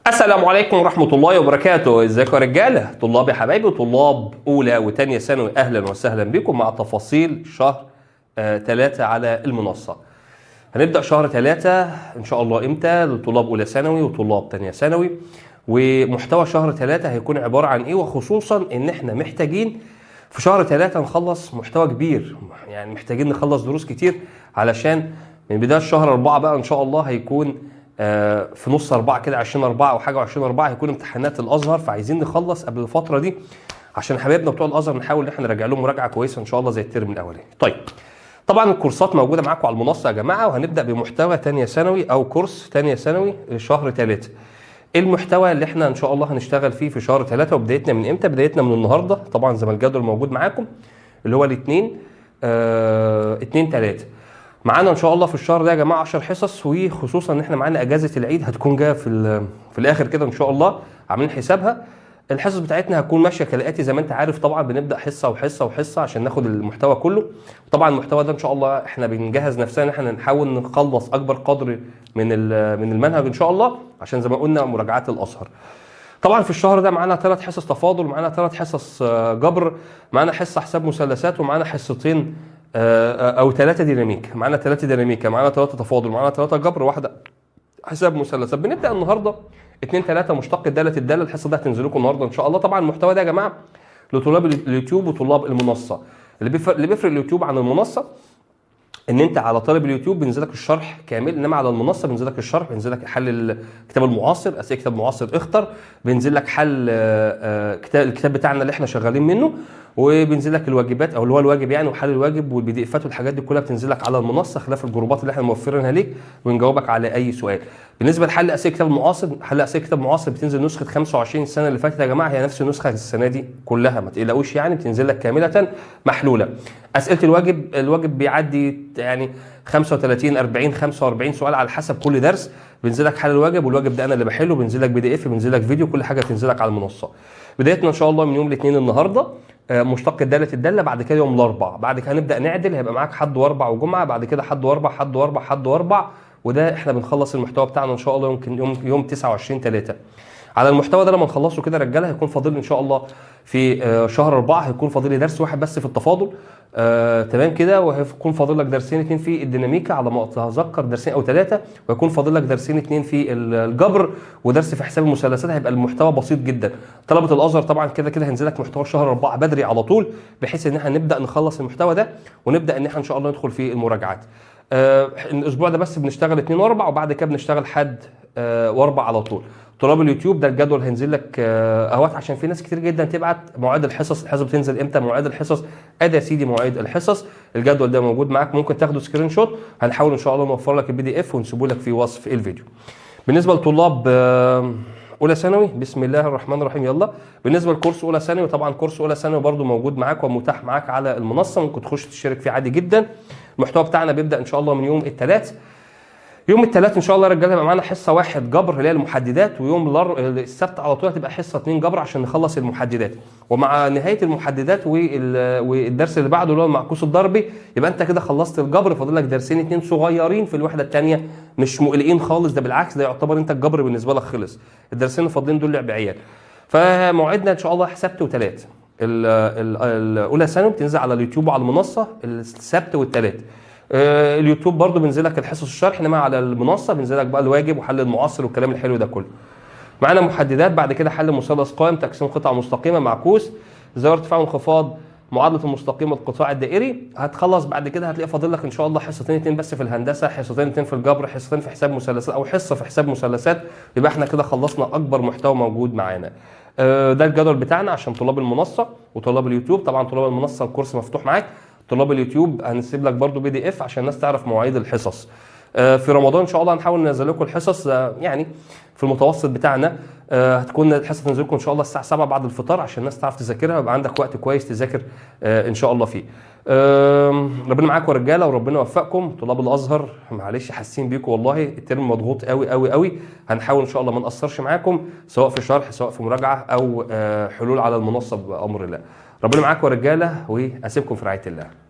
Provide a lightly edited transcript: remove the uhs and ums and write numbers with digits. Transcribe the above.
السلام عليكم ورحمة الله وبركاته. ازيكم يا رجالة، طلاب يا حبايبي وطلاب أولى وتانية ثانوي، أهلا وسهلا بكم مع تفاصيل شهر 3 على المنصة. هنبدأ شهر 3 إن شاء الله إمتى لطلاب أولى ثانوي وطلاب تانية ثانوي، ومحتوى شهر 3 هيكون عبارة عن إيه، وخصوصا إن إحنا محتاجين في شهر 3 نخلص محتوى كبير، يعني محتاجين نخلص دروس كتير علشان من بداية شهر 4 بقى إن شاء الله هيكون في نص 4 كده 20/4 او حاجه، و20/4 هيكون امتحانات الازهر، فعايزين نخلص قبل الفتره دي عشان حبايبنا بتوع الازهر نحاول ان احنا نراجع لهم مراجعه كويسه ان شاء الله زي الترم الاولاني. طيب طبعا الكورسات موجوده معاكم على المنصه يا جماعه، وهنبدا بمحتوى ثانيه ثانوي او كورس ثانيه ثانوي شهر 3. المحتوى اللي احنا ان شاء الله هنشتغل فيه في شهر 3 وبدايتنا من امتى؟ بدايتنا من النهارده طبعا زي ما الجدول موجود معاكم، اللي هو الاثنين 2/3. معانا ان شاء الله في الشهر ده يا جماعه 10 حصص، وخصوصا ان احنا معانا اجازه العيد هتكون جايه في الاخر كده ان شاء الله، عاملين حسابها. الحصص بتاعتنا هتكون ماشيه كالاتي زي ما انت عارف، طبعا بنبدا حصه وحصه وحصه عشان ناخد المحتوى كله. طبعا المحتوى ده ان شاء الله احنا بنجهز نفسنا ان احنا نحاول نخلص اكبر قدر من المنهج ان شاء الله، عشان زي ما قلنا مراجعات الازهر. طبعا في الشهر ده معانا 3 حصص تفاضل، معانا 3 حصص جبر، معانا حصه حساب مثلثات، ومعانا حصتين او 3 ديناميك، معانا 3 ديناميكا، معانا 3 تفاضل، معانا 3 جبر، واحده حساب مثلثات. بنبدا النهارده 2/3 مشتق الداله. الحصه دي هتنزل لكم النهارده ان شاء الله. طبعا المحتوى ده يا جماعه لطلاب اليوتيوب وطلاب المنصه. اللي بيفرق اليوتيوب عن المنصه ان انت على طالب اليوتيوب بينزل لك الشرح كامل، انما على المنصه بينزل لك الشرح، بينزل لك حل الكتاب المعاصر، اسئله كتاب معاصر اختر، بينزل لك حل الكتاب بتاعنا اللي احنا شغالين منه، وبينزل لك الواجبات او اللي هو الواجب يعني، وحل الواجب والبي دي افات والحاجات دي كلها بتنزل لك على المنصه، خلاف الجروبات اللي احنا موفرينها ليك ونجاوبك على اي سؤال. بالنسبه لحل اسئله كتاب المعاصر، حل اسئله كتاب المعاصر بتنزل نسخه 25 السنه اللي فاتت يا جماعه، هي نفس النسخه السنه دي كلها، ما تقلقوش يعني، بتنزل لك كامله محلوله. اسئله الواجب بيعدي يعني 35 40 45 سؤال على حسب كل درس، بينزل لك حل الواجب، والواجب ده انا اللي بحله، بينزل لك PDF، بينزل لك فيديو، كل حاجه بتنزل لك على المنصه. بدايتنا ان شاء الله من يوم الاثنين النهارده مشتق الداله، بعد كده يوم الاربعاء، بعد كده هنبدا نعدل، هيبقى معاك حد واربع وجمعه، بعد كده حد واربع حد واربع حد واربع، وده احنا بنخلص المحتوى بتاعنا ان شاء الله يمكن يوم 29/3. على المحتوى ده لما نخلصه كده رجاله هيكون فاضل ان شاء الله في شهر 4 هيكون فاضل لي درس واحد بس في التفاضل، تمام كده، وهيكون فاضل لك درسين 2 في الديناميكا على ما اتذكر، درسين او 3، وهيكون فاضل لك درسين 2 في الجبر، ودرس في حساب المثلثات. هيبقى المحتوى بسيط جدا. طلبه الازهر طبعا كده كده هينزل لك محتوى شهر 4 بدري على طول، بحيث ان احنا نبدا نخلص المحتوى ده ونبدا ان احنا ان شاء الله ندخل في المراجعات. الاسبوع ده بس بنشتغل 2 و4، وبعد كده بنشتغل حد و4 على طول. طلاب اليوتيوب ده الجدول هينزل لك اهوت، عشان في ناس كتير جدا تبعت مواعيد الحصص بتنزل امتى، مواعيد الحصص، ادي يا سيدي مواعيد الحصص. الجدول ده موجود معاك، ممكن تاخده سكرين شوت، هنحاول ان شاء الله نوفر لك PDF ونسيبه لك في وصف الفيديو. بالنسبه لطلاب اولى ثانوي، بسم الله الرحمن الرحيم، يلا. بالنسبه لكورس اولى ثانوي، طبعا كورس اولى ثانوي برده موجود معاك ومتاح معاك على المنصه، ممكن تخش تشترك فيه عادي جدا. المحتوى بتاعنا بيبدا ان شاء الله من يوم الثلاث. يوم الثلاث ان شاء الله يا رجاله هيبقى معانا حصه 1 جبر اللي هي المحددات، ويوم السبت على طول هتبقى حصه 2 جبر عشان نخلص المحددات، ومع نهايه المحددات والدرس اللي بعده اللي هو المعكوس الضربي يبقى انت كده خلصت الجبر، فاضل لك درسين 2 صغيرين في الوحده الثانيه، مش مقلقين خالص، ده بالعكس، ده يعتبر انت الجبر بالنسبه لك خلص، الدرسين الفاضلين دول لعب عيال. فموعدنا ان شاء الله سبت وثلاث. الاولى ثانوي بتنزل على اليوتيوب وعلى المنصه السبت والثلاث. اليوتيوب برضو بينزل لك الحصص الشرح، انما على المنصه بينزل لك بقى الواجب وحل المعاصر والكلام الحلو ده كله. معانا محددات، بعد كده حل مثلث قائم، تقسيم قطعه مستقيمه، معكوس، زاويه ارتفاع وانخفاض، معادله المستقيم القطاع الدائري. هتخلص بعد كده هتلاقي فاضل لك ان شاء الله حصتين 2 بس في الهندسه، حصتين 2 في الجبر، حصتين في حساب مثلثات او حصه في حساب مثلثات، يبقى احنا كده خلصنا اكبر محتوى موجود معانا. ده الجدول بتاعنا عشان طلاب المنصه وطلاب اليوتيوب. طبعا طلاب المنصه الكورس مفتوح معاك، طلاب اليوتيوب هنسيب لك برضو PDF عشان الناس تعرف مواعيد الحصص. في رمضان ان شاء الله هنحاول ننزل لكم الحصص يعني في المتوسط بتاعنا، هتكون الحصه تنزل لكم ان شاء الله الساعه 7 بعد الفطار عشان الناس تعرف تذاكرها ويبقى عندك وقت كويس تذاكر ان شاء الله فيه. ربنا معاكم يا رجاله وربنا يوفقكم. طلاب الازهر معلش حاسين بيكم والله، الترم مضغوط قوي قوي قوي، هنحاول ان شاء الله ما نقصرش معاكم سواء في شرح سواء في مراجعه او حلول على المنصه بامر الله. ربنا معاكم يا رجاله، واسيبكم في رعايه الله.